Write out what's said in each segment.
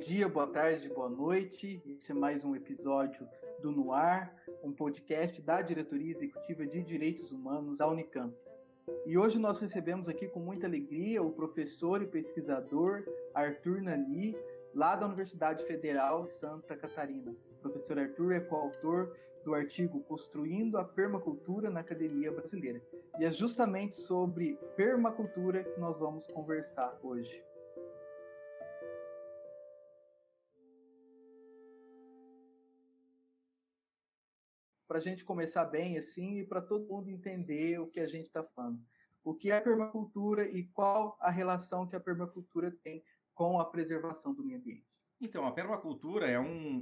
dia, boa tarde, boa noite. Esse é mais um episódio do No Ar, um podcast da Diretoria Executiva de Direitos Humanos da Unicamp. E hoje nós recebemos aqui com muita alegria o professor e pesquisador Arthur Nani, lá da Universidade Federal de Santa Catarina. O professor Arthur é coautor do artigo Construindo a Permacultura na Academia Brasileira. E é justamente sobre permacultura que nós vamos conversar hoje. Para a gente começar bem assim e para todo mundo entender o que a gente está falando. O que é a permacultura e qual a relação que a permacultura tem com a preservação do meio ambiente? Então, a permacultura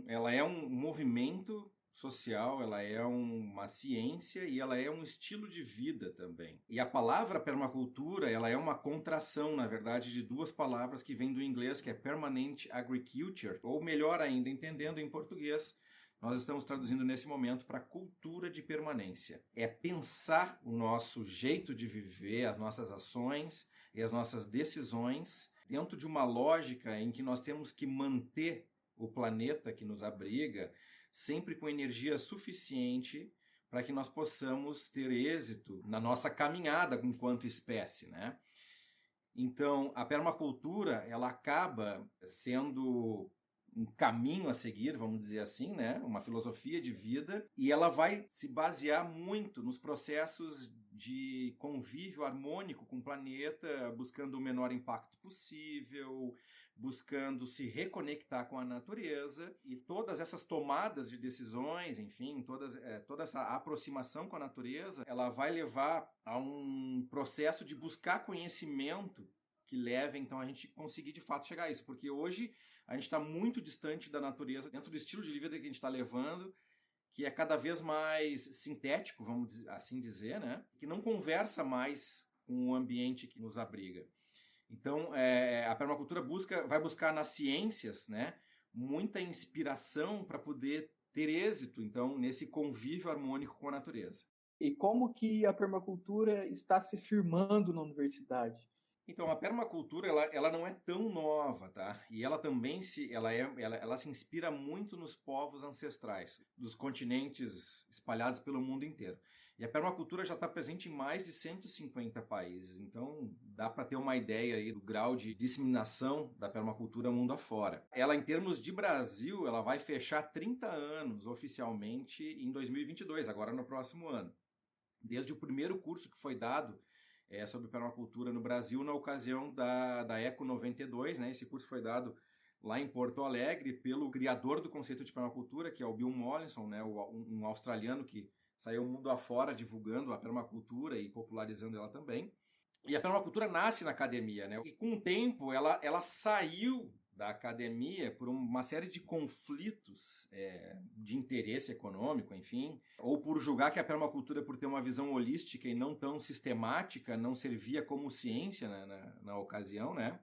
ela é um movimento social, ela é uma ciência e ela é um estilo de vida também. E a palavra permacultura, ela é uma contração, na verdade, de duas palavras que vêm do inglês, que é permanent agriculture, ou melhor ainda, entendendo em português, nós estamos traduzindo nesse momento para cultura de permanência. É pensar o nosso jeito de viver, as nossas ações e as nossas decisões dentro de uma lógica em que nós temos que manter o planeta que nos abriga sempre com energia suficiente para que nós possamos ter êxito na nossa caminhada enquanto espécie, né? Então, a permacultura, ela acaba sendo um caminho a seguir, vamos dizer assim, né? Uma filosofia de vida, e ela vai se basear muito nos processos de convívio harmônico com o planeta, buscando o menor impacto possível, buscando se reconectar com a natureza, e todas essas tomadas de decisões, enfim, toda essa aproximação com a natureza, ela vai levar a um processo de buscar conhecimento que leve, então, a gente conseguir, de fato, chegar a isso. Porque hoje a gente está muito distante da natureza, dentro do estilo de vida que a gente está levando, que é cada vez mais sintético, vamos assim dizer, né? Que não conversa mais com o ambiente que nos abriga. Então, a permacultura vai buscar nas ciências, né, muita inspiração para poder ter êxito, então, nesse convívio harmônico com a natureza. E como que a permacultura está se firmando na universidade? Então, a permacultura ela não é tão nova, tá? E ela também ela se inspira muito nos povos ancestrais, dos continentes espalhados pelo mundo inteiro. E a permacultura já está presente em mais de 150 países, então dá para ter uma ideia aí do grau de disseminação da permacultura mundo afora. Ela, em termos de Brasil, ela vai fechar 30 anos oficialmente em 2022, agora no próximo ano. Desde o primeiro curso que foi dado sobre permacultura no Brasil, na ocasião da Eco 92, né? Esse curso foi dado lá em Porto Alegre pelo criador do conceito de permacultura, que é o Bill Mollison, né? Um australiano que saiu mundo afora divulgando a permacultura e popularizando ela também. E a permacultura nasce na academia, né? E com o tempo ela saiu da academia por uma série de conflitos de interesse econômico, enfim, ou por julgar que a permacultura, por ter uma visão holística e não tão sistemática, não servia como ciência na ocasião, né?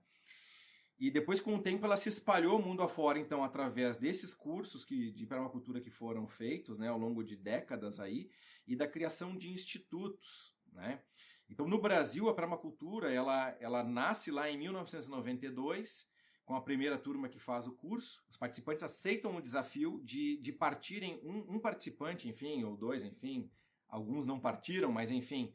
E depois, com o tempo, ela se espalhou mundo afora, então, através desses cursos de permacultura que foram feitos, né, ao longo de décadas aí, e da criação de institutos, né? Então, no Brasil, a permacultura, ela nasce lá em 1992, com a primeira turma que faz o curso. Os participantes aceitam o desafio de partirem, um participante, enfim, ou dois, enfim, alguns não partiram, mas enfim,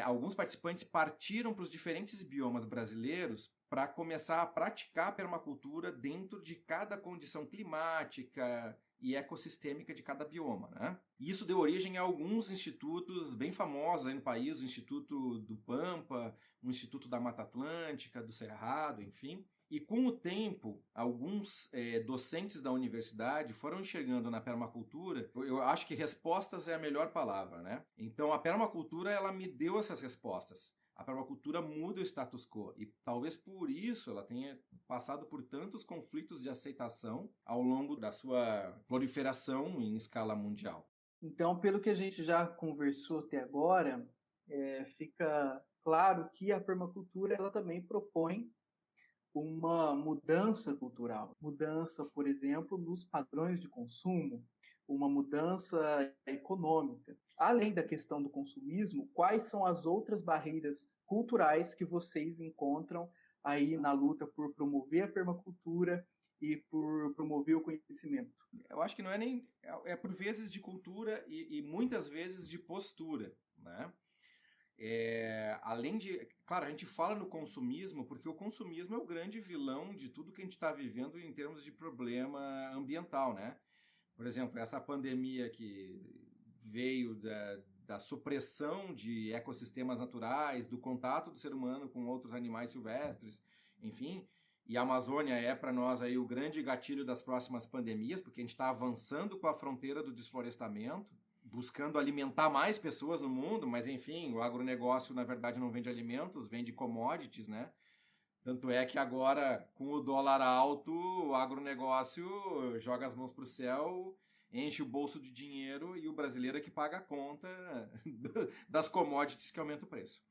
alguns participantes partiram para os diferentes biomas brasileiros para começar a praticar a permacultura dentro de cada condição climática e ecossistêmica de cada bioma, né? E isso deu origem a alguns institutos bem famosos aí no país, o Instituto do Pampa, o Instituto da Mata Atlântica, do Cerrado, enfim. E com o tempo, alguns docentes da universidade foram enxergando na permacultura, eu acho que respostas é a melhor palavra, né? Então a permacultura, ela me deu essas respostas. A permacultura muda o status quo e talvez por isso ela tenha passado por tantos conflitos de aceitação ao longo da sua proliferação em escala mundial. Então, pelo que a gente já conversou até agora, fica claro que a permacultura ela também propõe uma mudança cultural. Mudança, por exemplo, nos padrões de consumo, uma mudança econômica. Além da questão do consumismo, quais são as outras barreiras culturais que vocês encontram aí na luta por promover a permacultura e por promover o conhecimento? Eu acho que não é nem... É por vezes de cultura e muitas vezes de postura, né? Além de... Claro, a gente fala no consumismo porque o consumismo é o grande vilão de tudo que a gente está vivendo em termos de problema ambiental, né? Por exemplo, essa pandemia que veio da supressão de ecossistemas naturais, do contato do ser humano com outros animais silvestres, enfim... E a Amazônia é para nós aí o grande gatilho das próximas pandemias, porque a gente está avançando com a fronteira do desflorestamento, buscando alimentar mais pessoas no mundo, mas enfim, o agronegócio na verdade não vende alimentos, vende commodities, né? Tanto é que agora, com o dólar alto, o agronegócio joga as mãos para o céu, enche o bolso de dinheiro e o brasileiro é que paga a conta das commodities que aumenta o preço.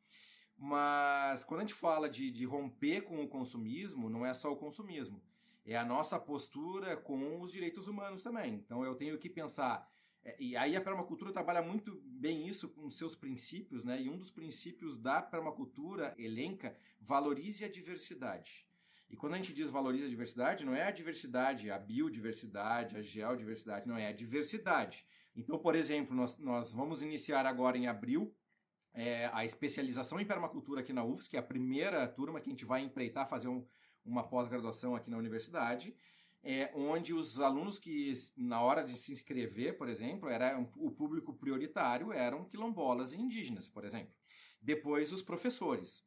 Mas quando a gente fala de romper com o consumismo, não é só o consumismo. É a nossa postura com os direitos humanos também. Então eu tenho que pensar... E aí a permacultura trabalha muito bem isso com seus princípios, né? E um dos princípios da permacultura elenca valorize a diversidade. E quando a gente diz valorize a diversidade, não é a diversidade, a biodiversidade, a geodiversidade, não, é a diversidade. Então, por exemplo, nós vamos iniciar agora em abril a especialização em permacultura aqui na UFSC, que é a primeira turma que a gente vai empreitar fazer uma pós-graduação aqui na universidade, onde os alunos que, na hora de se inscrever, por exemplo, o público prioritário eram quilombolas e indígenas, por exemplo. Depois os professores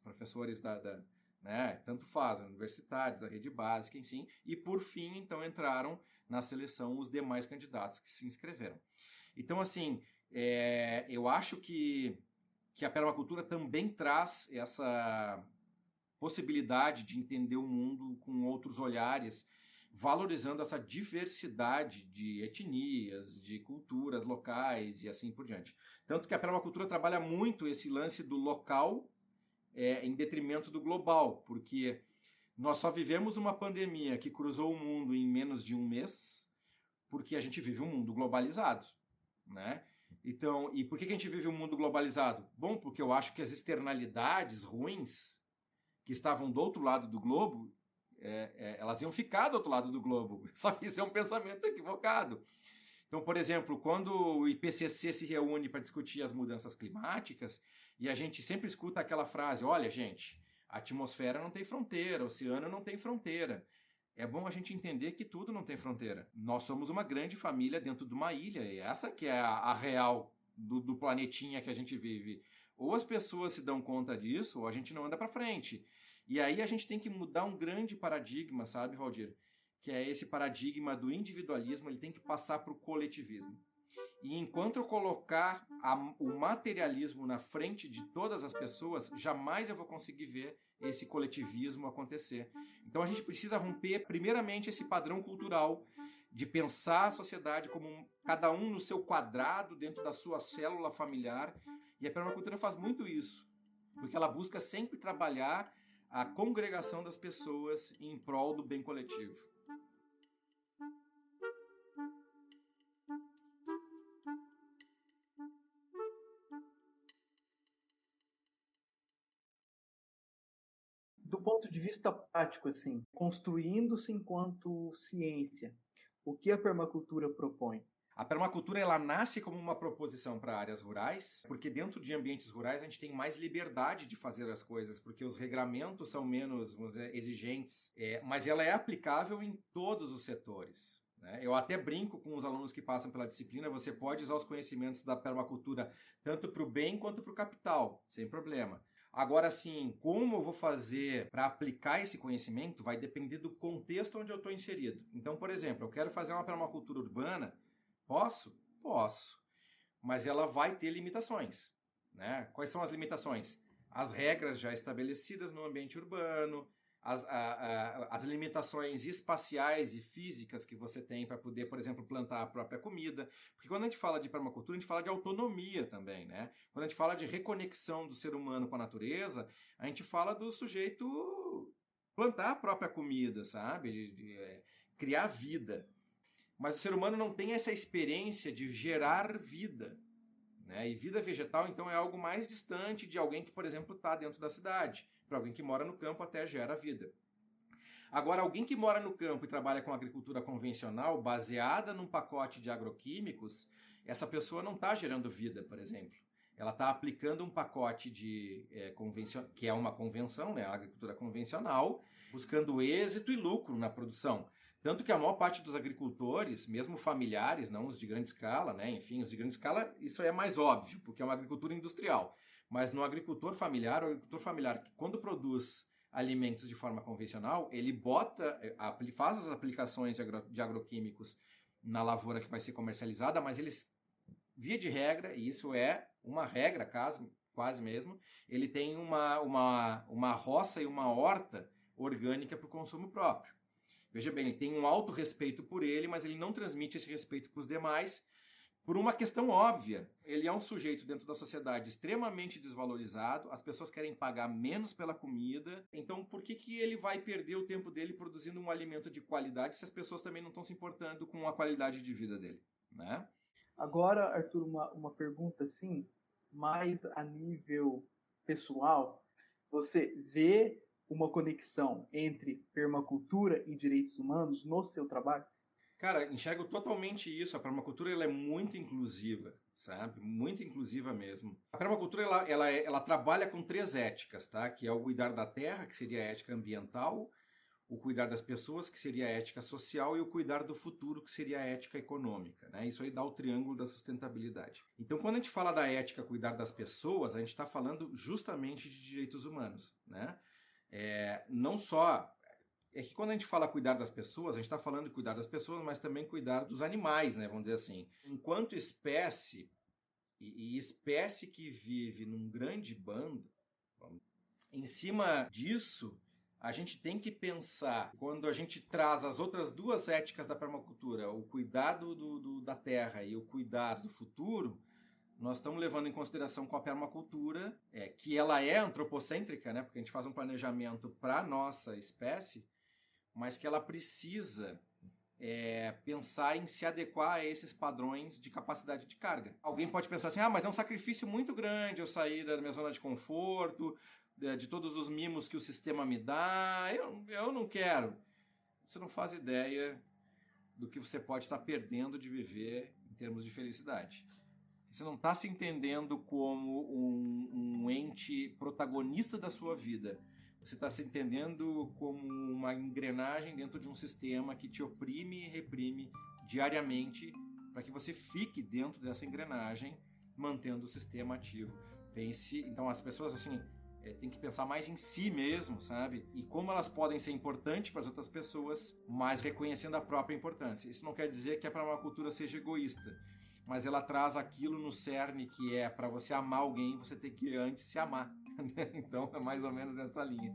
né, tanto fazem, universitários, a rede básica, enfim, e por fim, então, entraram na seleção os demais candidatos que se inscreveram. Então, assim, eu acho que a permacultura também traz essa possibilidade de entender o mundo com outros olhares, valorizando essa diversidade de etnias, de culturas locais e assim por diante. Tanto que a permacultura trabalha muito esse lance do local em detrimento do global, porque nós só vivemos uma pandemia que cruzou o mundo em menos de um mês, porque a gente vive um mundo globalizado, né? Então, e por que a gente vive um mundo globalizado? Bom, porque eu acho que as externalidades ruins que estavam do outro lado do globo, elas iam ficar do outro lado do globo. Só que isso é um pensamento equivocado. Então, por exemplo, quando o IPCC se reúne para discutir as mudanças climáticas, e a gente sempre escuta aquela frase, olha, gente, a atmosfera não tem fronteira, o oceano não tem fronteira. É bom a gente entender que tudo não tem fronteira. Nós somos uma grande família dentro de uma ilha, e essa que é a real do planetinha que a gente vive. Ou as pessoas se dão conta disso, ou a gente não anda para frente. E aí a gente tem que mudar um grande paradigma, sabe, Valdir? Que é esse paradigma do individualismo, ele tem que passar para o coletivismo. E enquanto eu colocar o materialismo na frente de todas as pessoas, jamais eu vou conseguir ver esse coletivismo acontecer. Então a gente precisa romper, primeiramente, esse padrão cultural de pensar a sociedade como cada um no seu quadrado, dentro da sua célula familiar. E a permacultura faz muito isso, porque ela busca sempre trabalhar a congregação das pessoas em prol do bem coletivo. Do ponto de vista prático, assim, construindo-se enquanto ciência, o que a permacultura propõe? A permacultura ela nasce como uma proposição para áreas rurais, porque dentro de ambientes rurais a gente tem mais liberdade de fazer as coisas, porque os regramentos são menos, vamos dizer, exigentes, mas ela é aplicável em todos os setores. Eu até brinco com os alunos que passam pela disciplina, você pode usar os conhecimentos da permacultura tanto para o bem quanto para o capital, sem problema. Agora, assim, como eu vou fazer para aplicar esse conhecimento vai depender do contexto onde eu estou inserido. Então, por exemplo, eu quero fazer uma permacultura urbana, posso? Posso. Mas ela vai ter limitações, né? Quais são as limitações? As regras já estabelecidas no ambiente urbano, as limitações espaciais e físicas que você tem para poder, por exemplo, plantar a própria comida. Porque quando a gente fala de permacultura, a gente fala de autonomia também, né? Quando a gente fala de reconexão do ser humano com a natureza, a gente fala do sujeito plantar a própria comida, sabe? Criar vida. Mas o ser humano não tem essa experiência de gerar vida, né? E vida vegetal, então, é algo mais distante de alguém que, por exemplo, está dentro da cidade. Para alguém que mora no campo até gera vida. Agora, alguém que mora no campo e trabalha com agricultura convencional, baseada num pacote de agroquímicos, essa pessoa não está gerando vida, por exemplo. Ela está aplicando um pacote que é uma convenção, né, a agricultura convencional, buscando êxito e lucro na produção. Tanto que a maior parte dos agricultores, mesmo familiares, não os de grande escala, né, enfim, os de grande escala, isso é mais óbvio, porque é uma agricultura industrial. Mas no agricultor familiar, o agricultor familiar, quando produz alimentos de forma convencional, ele faz as aplicações de agroquímicos na lavoura que vai ser comercializada, mas eles, via de regra, e isso é uma regra quase mesmo, ele tem uma roça e uma horta orgânica para o consumo próprio. Veja bem, ele tem um alto respeito por ele, mas ele não transmite esse respeito para os demais por uma questão óbvia. Ele é um sujeito dentro da sociedade extremamente desvalorizado, as pessoas querem pagar menos pela comida, então por que ele vai perder o tempo dele produzindo um alimento de qualidade se as pessoas também não estão se importando com a qualidade de vida dele, né? Agora, Arthur, uma pergunta assim, mais a nível pessoal. Você vê uma conexão entre permacultura e direitos humanos no seu trabalho? Cara, enxergo totalmente isso. A permacultura ela é muito inclusiva, sabe? Muito inclusiva mesmo. A permacultura ela trabalha com 3 éticas, tá? Que é o cuidar da terra, que seria a ética ambiental, o cuidar das pessoas, que seria a ética social, e o cuidar do futuro, que seria a ética econômica, né? Isso aí dá o triângulo da sustentabilidade. Então, quando a gente fala da ética cuidar das pessoas, a gente está falando justamente de direitos humanos, né? Não só... É que quando a gente fala cuidar das pessoas, a gente está falando de cuidar das pessoas, mas também cuidar dos animais, né? Vamos dizer assim. Enquanto espécie, e espécie que vive num grande bando, em cima disso, a gente tem que pensar, quando a gente traz as outras 2 éticas da permacultura, o cuidado da terra e o cuidar do futuro, nós estamos levando em consideração com a permacultura, que ela é antropocêntrica, né? Porque a gente faz um planejamento para a nossa espécie, mas que ela precisa pensar em se adequar a esses padrões de capacidade de carga. Alguém pode pensar assim, mas é um sacrifício muito grande eu sair da minha zona de conforto, de todos os mimos que o sistema me dá, eu não quero. Você não faz ideia do que você pode estar perdendo de viver em termos de felicidade. Você não está se entendendo como um ente protagonista da sua vida. Você está se entendendo como uma engrenagem dentro de um sistema que te oprime e reprime diariamente para que você fique dentro dessa engrenagem, mantendo o sistema ativo. Então as pessoas assim têm que pensar mais em si mesmo, sabe? E como elas podem ser importantes para as outras pessoas, mas reconhecendo a própria importância. Isso não quer dizer que a permacultura seja egoísta, mas ela traz aquilo no cerne que para você amar alguém, você tem que antes se amar. Então é mais ou menos nessa linha.